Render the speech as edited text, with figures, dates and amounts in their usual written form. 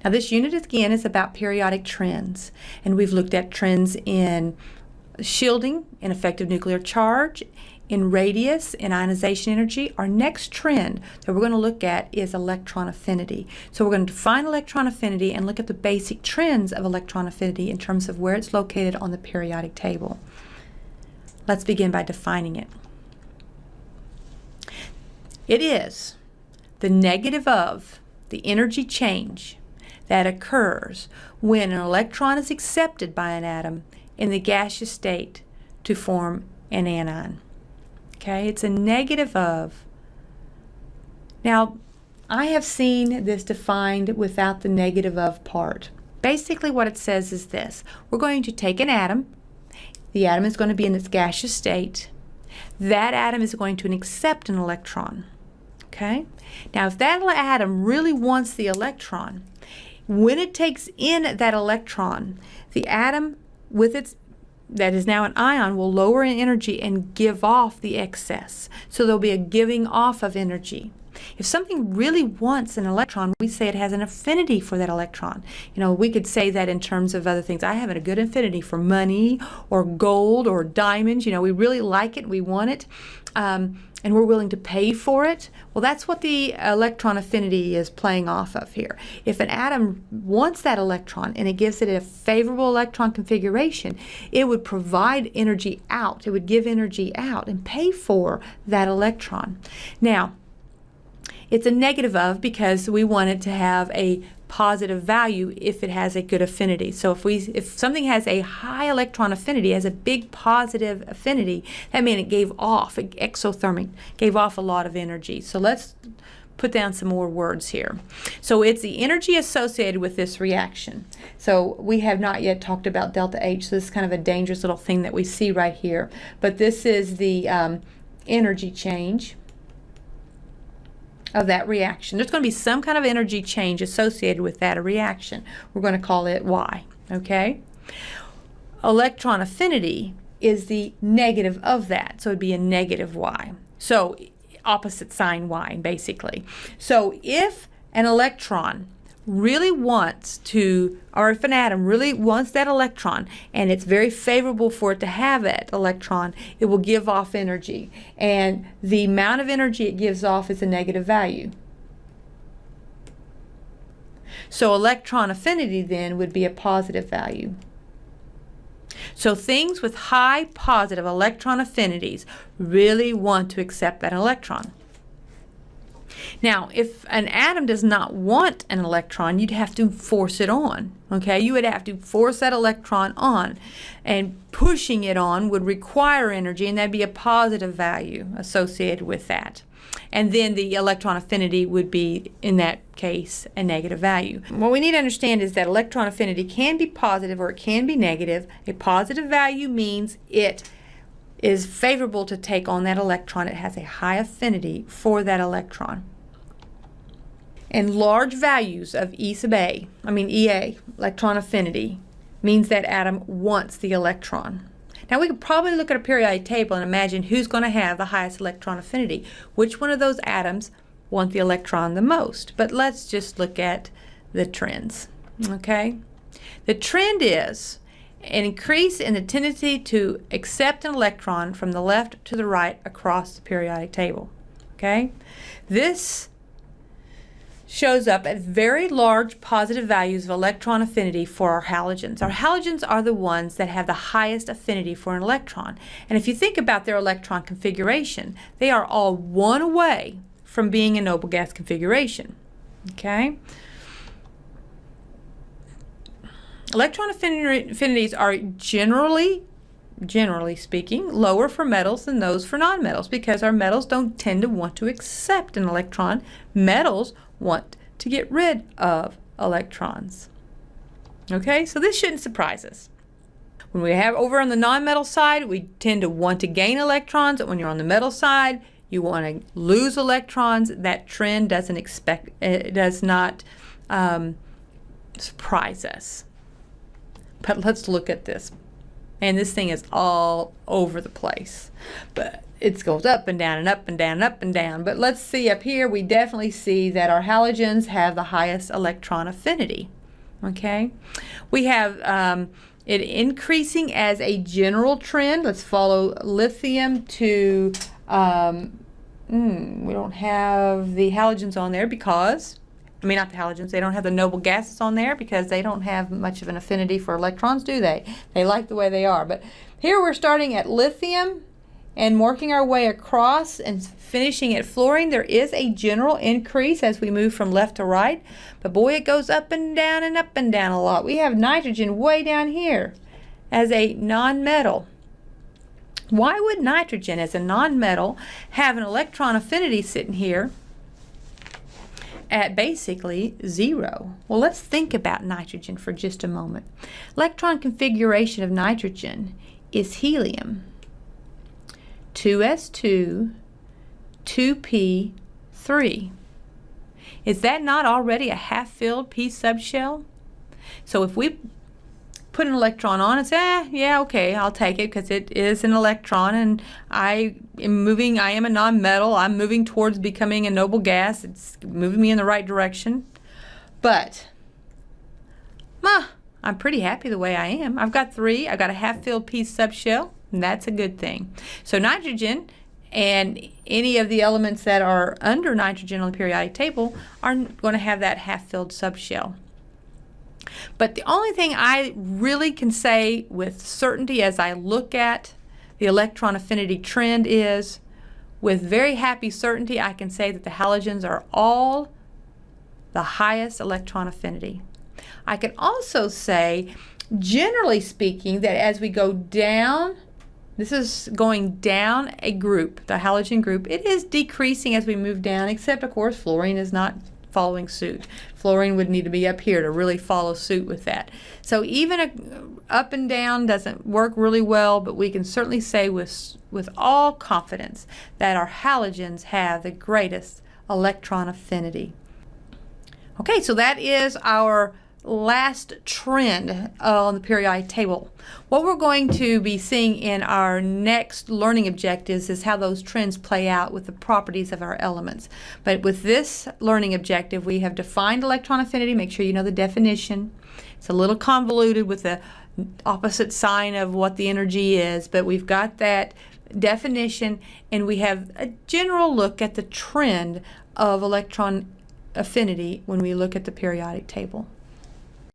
Now this unit again is about periodic trends, and we've looked at trends in shielding, in effective nuclear charge, in radius, in ionization energy. Our next trend that we're going to look at is electron affinity. So we're going to define electron affinity and look at the basic trends of electron affinity in terms of where it's located on the periodic table. Let's begin by defining it. It is the negative of the energy change that occurs when an electron is accepted by an atom in the gaseous state to form an anion. Okay, it's a negative of. Now, I have seen this defined without the negative of part. Basically what it says is this. We're going to take an atom. The atom is going to be in its gaseous state. That atom is going to accept an electron. Okay? Now, if that atom really wants the electron, when it takes in that electron, the atom with its that is now an ion will lower in energy and give off the excess. So there'll be a giving off of energy. If something really wants an electron, we say it has an affinity for that electron. You know, we could say that in terms of other things. I have a good affinity for money or gold or diamonds. You know, we really like it, we want it, and we're willing to pay for it. Well, that's what the electron affinity is playing off of here. If an atom wants that electron and it gives it a favorable electron configuration, it would provide energy out. It would give energy out and pay for that electron. Now, it's a negative of because we want it to have a positive value if it has a good affinity. So if something has a high electron affinity, has a big positive affinity, that means it gave off, exothermic, gave off a lot of energy. So let's put down some more words here. So it's the energy associated with this reaction. So we have not yet talked about delta H, so this is kind of a dangerous little thing that we see right here. But this is the energy change of that reaction. There's going to be some kind of energy change associated with that reaction. We're going to call it Y, okay? Electron affinity is the negative of that, so it'd be a negative Y. So opposite sign Y, basically. So if an electron really wants to, or if an atom really wants that electron and it's very favorable for it to have that electron, it will give off energy, and the amount of energy it gives off is a negative value. So electron affinity then would be a positive value. So things with high positive electron affinities really want to accept that electron. Now, if an atom does not want an electron, you'd have to force it on, okay? You would have to force that electron on, and pushing it on would require energy, and that'd be a positive value associated with that. And then the electron affinity would be, in that case, a negative value. What we need to understand is that electron affinity can be positive or it can be negative. A positive value means it is favorable to take on that electron. It has a high affinity for that electron. And large values of EA, electron affinity, means that atom wants the electron. Now we could probably look at a periodic table and imagine who's going to have the highest electron affinity. Which one of those atoms want the electron the most? But let's just look at the trends, okay? The trend is an increase in the tendency to accept an electron from the left to the right across the periodic table, okay? This shows up at very large positive values of electron affinity for our halogens. Our halogens are the ones that have the highest affinity for an electron. And if you think about their electron configuration, they are all one away from being a noble gas configuration, okay? Electron affinities are generally speaking, lower for metals than those for nonmetals, because our metals don't tend to want to accept an electron. Metals want to get rid of electrons. Okay, so this shouldn't surprise us. When we have over on the nonmetal side, we tend to want to gain electrons. When you're on the metal side, you want to lose electrons. That trend does not surprise us. But let's look at this And this thing is all over the place. But it goes up and down and up and down and up and down. But let's see up here, we definitely see that our halogens have the highest electron affinity. Okay? We have it increasing as a general trend. Let's follow lithium to, we don't have the halogens on there because, I mean not the halogens, they don't have the noble gases on there because they don't have much of an affinity for electrons, do they? They like the way they are. But here we're starting at lithium and working our way across and finishing at fluorine. There is a general increase as we move from left to right, but boy, it goes up and down a lot. We have nitrogen way down here as a non-metal. Why would nitrogen as a non-metal have an electron affinity sitting here at basically 0? Well, let's think about nitrogen for just a moment. Electron configuration of nitrogen is helium, 2s2, 2p3. Is that not already a half-filled p subshell? So if we put an electron on and say, yeah, okay, I'll take it because it is an electron and I am a non-metal, I'm moving towards becoming a noble gas, it's moving me in the right direction. But, I'm pretty happy the way I am. I've got 3, I've got a half-filled p subshell, and that's a good thing. So nitrogen and any of the elements that are under nitrogen on the periodic table are going to have that half-filled subshell. But the only thing I really can say with certainty as I look at the electron affinity trend is, with very happy certainty, I can say that the halogens are all the highest electron affinity. I can also say, generally speaking, that as we go down, this is going down a group, the halogen group, it is decreasing as we move down, except of course fluorine is not following suit. Fluorine would need to be up here to really follow suit with that. So even up and down doesn't work really well, but we can certainly say with all confidence that our halogens have the greatest electron affinity. Okay, so that is our last trend on the periodic table. What we're going to be seeing in our next learning objectives is how those trends play out with the properties of our elements. But with this learning objective, we have defined electron affinity. Make sure you know the definition. It's a little convoluted with the opposite sign of what the energy is, but we've got that definition, and we have a general look at the trend of electron affinity when we look at the periodic table.